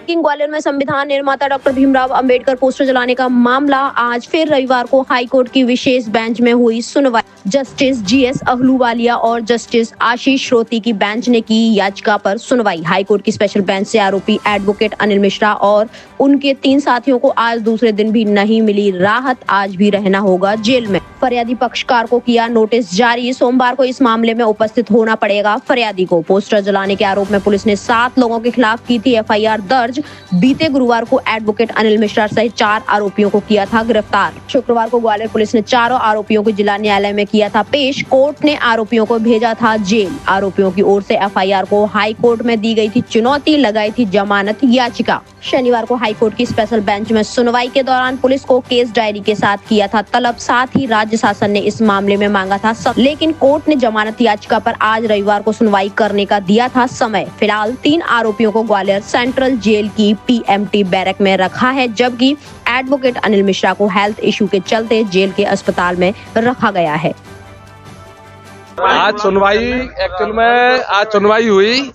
Breaking Gwalior में संविधान निर्माता डॉक्टर भीमराव अंबेडकर पोस्टर जलाने का मामला आज फिर रविवार को हाईकोर्ट की विशेष बेंच में हुई सुनवाई। जस्टिस जीएस अहलूवालिया और जस्टिस आशीष श्रोती की बेंच ने की याचिका पर सुनवाई। हाईकोर्ट की स्पेशल बेंच से आरोपी एडवोकेट अनिल मिश्रा और उनके 3 साथियों को आज दूसरे दिन भी नहीं मिली राहत, आज भी रहना होगा जेल में। फरियादी पक्षकार को किया नोटिस जारी, सोमवार को इस मामले में उपस्थित होना पड़ेगा फरियादी को। पोस्टर जलाने के आरोप में पुलिस ने 7 लोगों के खिलाफ की थी एफआईआर दर्ज। बीते गुरुवार को एडवोकेट अनिल मिश्रा सहित 4 आरोपियों को किया था गिरफ्तार। शुक्रवार को ग्वालियर पुलिस ने चारों आरोपियों को जिला न्यायालय में किया था पेश। कोर्ट ने आरोपियों को भेजा था जेल। आरोपियों की ओर से एफआईआर को हाई कोर्ट में दी गई थी चुनौती, लगाई थी जमानत याचिका। शनिवार को हाईकोर्ट की स्पेशल बेंच में सुनवाई के दौरान पुलिस को केस डायरी के साथ किया था तलब, साथ ही राज्य शासन ने इस मामले में मांगा था लेकिन कोर्ट ने जमानत याचिका पर आज रविवार को सुनवाई करने का दिया था समय। फिलहाल 3 आरोपियों को ग्वालियर सेंट्रल जेल की पीएमटी बैरक में रखा है, जबकि एडवोकेट अनिल मिश्रा को हेल्थ इशू के चलते जेल के अस्पताल में रखा गया है। आज सुनवाई हुई।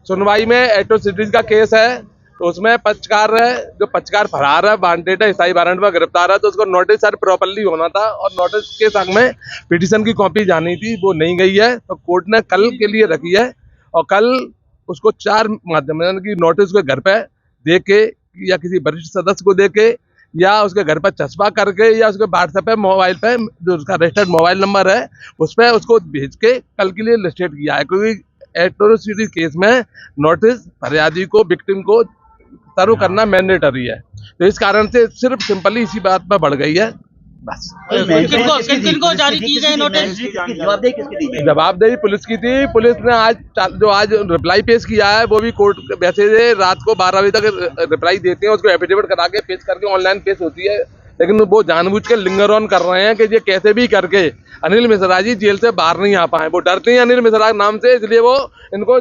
सुनवाई में एट्रोसिटीज का केस है, तो उसमें पक्षकार है, जो पक्षकार फरार है, वांटेड है, ईसाई वारंट में गिरफ्तार है, तो उसको नोटिस सर प्रॉपर्ली होना था और नोटिस के संग में पिटीशन की कॉपी जानी थी, वो नहीं गई है, तो कोर्ट ने कल के लिए रखी है और कल उसको 4 माध्यम की नोटिस के घर पे दे के या किसी वरिष्ठ सदस्य को दे के या उसके घर पर चस्पा करके या उसके व्हाट्सएप पे मोबाइल पे जो उसका रजिस्टर्ड मोबाइल नंबर है उस पर उसको भेज के कल के लिए लिस्टेड किया है, क्योंकि एट्रोसिटी केस में नोटिस फरियादी को, विक्टिम को सर्व करना मैंडेटरी है। तो इस कारण से सिर्फ सिंपली इसी बात पर बढ़ गई है बस। किनको जारी की गई नोटिस? जवाबदेही पुलिस की थी। पुलिस ने आज रिप्लाई पेश किया है, वो भी कोर्ट वैसे रात को 12 बजे तक रिप्लाई देते हैं, उसको एफिडेविट करा के पेश करके ऑनलाइन पेश होती है, लेकिन वो जानबूझ के लिंगर ऑन कर रहे हैं कि ये कैसे भी करके अनिल मिश्रा जी जेल से बाहर नहीं आ पाए। वो डरते हैं अनिल मिश्रा नाम से, इसलिए वो इनको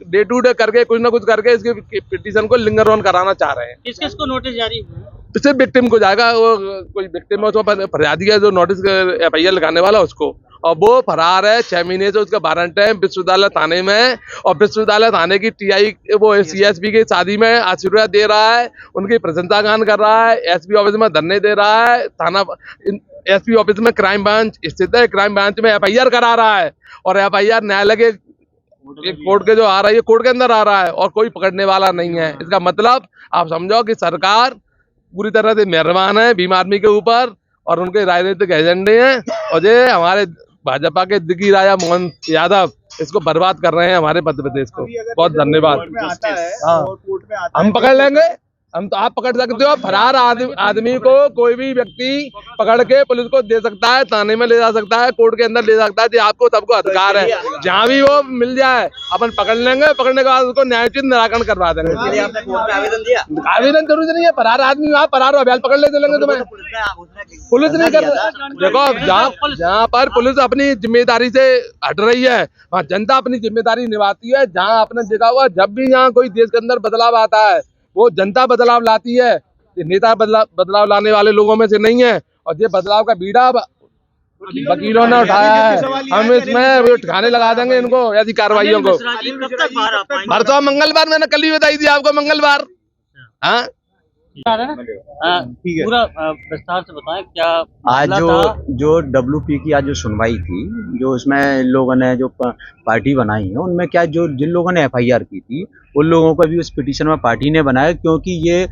डे टू डे करके कुछ ना कुछ करके इसके पिटीशन को लिंगर ऑन कराना चाह रहे हैं। किस किस को नोटिस जारी हुआ? सिर्फ विक्टिम को जाएगा, वो कोई विक्टिम है उसको फरियादी है जो नोटिस एफआईआर लगाने वाला उसको, और वो फरार है। 6 महीने से उसका वारंट है विश्वविद्यालय थाने में, और विश्वविद्यालय थाने की टीआई वो सीएसपी की शादी में आशीर्वाद दे रहा है, उनकी प्रशंसा गान कर रहा है, एसपी ऑफिस में धरने दे रहा है, थाना एसपी ऑफिस में क्राइम ब्रांच स्थित है, क्राइम ब्रांच में एफआईआर करा रहा है, और एफआईआर न्यायालय के कोर्ट के जो आ रहा है, ये कोर्ट के अंदर आ रहा है और कोई पकड़ने वाला नहीं है। इसका मतलब आप समझो कि सरकार पूरी तरह से मेहरबान है भीम आर्मी के ऊपर और उनके राजनीतिक एजेंडे हैं, और ये हमारे भाजपा के दिग्गी राजा मोहन यादव इसको बर्बाद कर रहे हैं हमारे मध्य प्रदेश को। बहुत धन्यवाद। हम पकड़ लेंगे, हम तो आप पकड़ सकते हो। फरार आदमी को कोई भी व्यक्ति पकड़ के पुलिस को दे सकता है, थाने में ले जा सकता है, कोर्ट के अंदर ले जा सकता है, आपको सबको अधिकार है। जहाँ भी वो मिल जाए अपन पकड़ लेंगे, पकड़ने के बाद उसको न्यायोचित निराकरण करवा देंगे। आवेदन जरूरी नहीं है, फरार आदमी आप फरार हो, अभ्यास पकड़ ले चलेंगे तुम्हें। पुलिस नहीं कर, देखो जहाँ पर पुलिस अपनी जिम्मेदारी से हट रही है वहाँ जनता अपनी जिम्मेदारी निभाती है। जहाँ आपने देखा हुआ जब भी यहाँ कोई देश के अंदर बदलाव आता है वो जनता बदलाव लाती है, ये नेता बदलाव लाने वाले लोगों में से नहीं है, और ये बदलाव का बीड़ा वकीलों ने उठाया है। हम इसमें ठिकाने लगा देंगे इनको, ऐसी कार्रवाइयों को। परसों मंगलवार, मैंने कल ही बताई थी आपको, मंगलवार। हाँ पूरा विस्तार से बताएं क्या आज जो डब्ल्यूपी की आज जो सुनवाई थी, जो उसमें लोगों ने जो पार्टी बनाई है उनमें क्या जिन लोगों ने एफआईआर की थी उन लोगों को भी उस पिटीशन में पार्टी ने बनाया, क्योंकि ये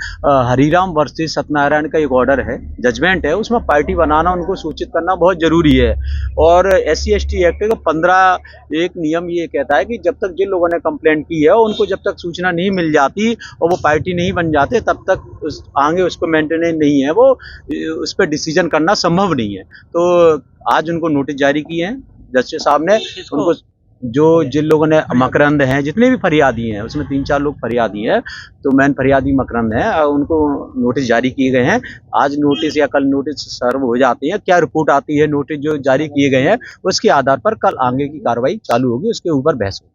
हरिराम वर्सेस सत्यनारायण का एक ऑर्डर है, जजमेंट है, उसमें पार्टी बनाना उनको सूचित करना बहुत जरूरी है। और SC/ST एक्ट का 15 एक नियम ये कहता है कि जब तक जिन लोगों ने कंप्लेंट की है उनको जब तक सूचना नहीं मिल जाती और वो पार्टी नहीं बन जाते तब तक आगे उसको मेंटेनेंस नहीं है, वो उस पर डिसीजन करना संभव नहीं है। तो आज उनको नोटिस जारी किए हैं जस्टिस साहब ने। उनको जो जिन लोगों ने मकरंद हैं, जितने भी फरियादी हैं उसमें 3-4 लोग फरियादी हैं, तो मेन फरियादी मकरंद हैं, उनको नोटिस जारी किए गए हैं। आज नोटिस या कल नोटिस सर्व हो जाती है, क्या रिपोर्ट आती है, नोटिस जो जारी किए गए हैं उसके आधार पर कल आगे की कार्रवाई चालू होगी, उसके ऊपर बहस होगी।